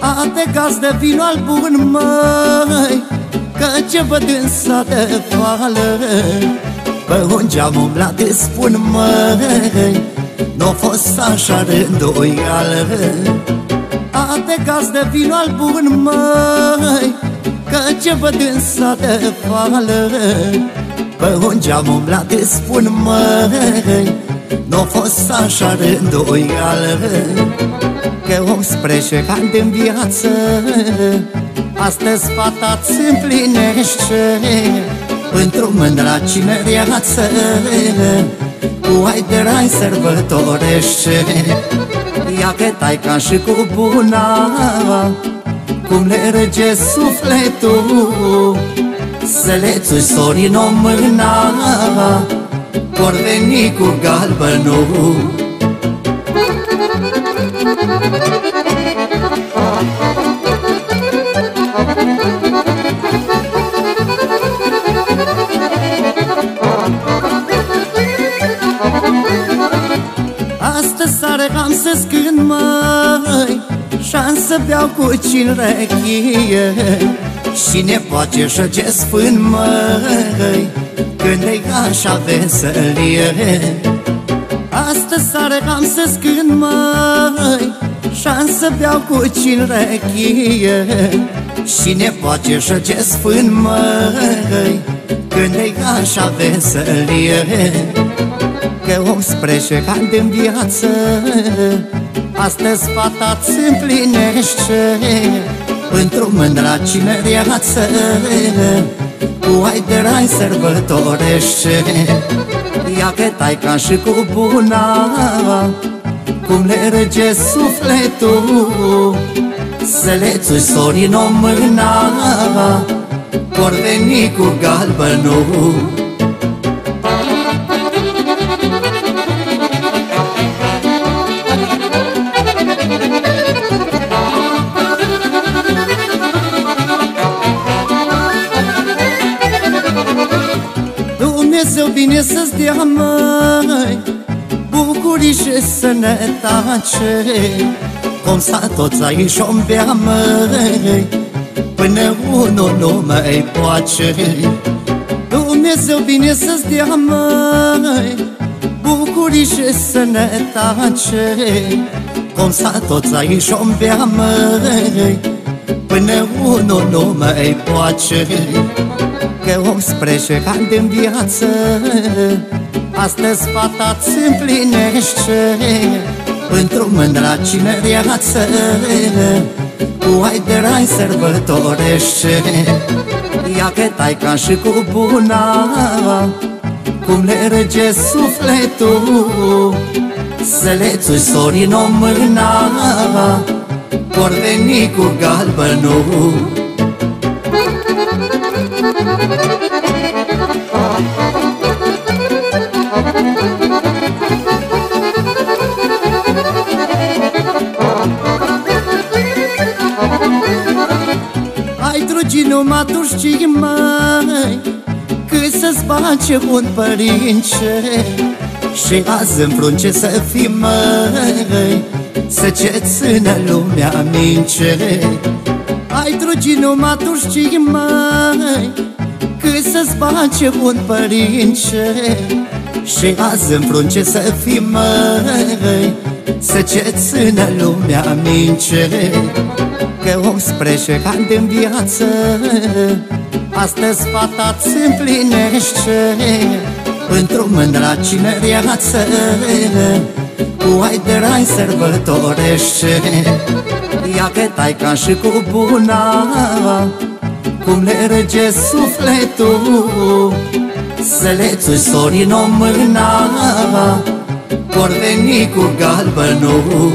Ate gaz de vino al bun, măi, că ce văd în sat de fală. Pe un geam umblat îți spun, măi, n-o fost așa rânduială. Ate gaz de vino al bun, măi, că ce văd în sat de fală. Pe un geam umblat îți spun, măi, n-o fost așa rânduială. Că om spre ani din viață, astăzi fata-ți împlinește într-o mândra cinereață, cu ai de rai sărbătorește. Ia că taica și cu buna, cum le rege sufletul, să le țui sorin-o mâna, vor veni cu galbenul. Astăzi seară am să-ți cânt, măi, și-am să beau cu cinrechie și ne poate șăge sfânt, măi, când e așa veselie. Astăzi seară am să-ți cânt, măi, și-am să beau cu cinrechie și ne poate șăge sfânt, măi, când e așa veselie. Că om spre ani din viață, astăzi fata-ți împlinește într-o mândra cinereață, cu ai de rai sărbătorește. Ia că taica și cu buna, cum le rege sufletul, să le țui sorin-o mâna, vor veni cu galbenul. Dumnezeu bine să-ți dea, măi, bucurii și sănătate, cum s-a toți aici om bea, măi, până unul nu mai poate. Dumnezeu bine să-ți dea, măi, bucurii și sănătate, cum s-a toți aici om bea, măi, până unul nu mai poate. Că om spre ani din viață, astăzi fata-ți împlinește într-o mândra cinereață, cu ai de rai sărbătorește. Ia că taica și cu buna, cum le rege sufletul, să le țui sorin-o mâna, vor veni cu galbenul. Ai trugi numai tu știi, măi, cât să-ți bage un părince, și azi în frunce să fii, măi, să ce țină lumea mince. Ai trugi numai tu știi, măi, cât să-ți bage un părince, și azi în frunce să fii, măi, să ce țină lumea mince. Că om spre ani din viață, astăzi fata-ți împlinește într-o mândra cinereață, cu ai de rai sărbătorește. Ia că taica și cu buna, cum le rege sufletul, să le țui sorin-o mâna, vor veni cu galbenul.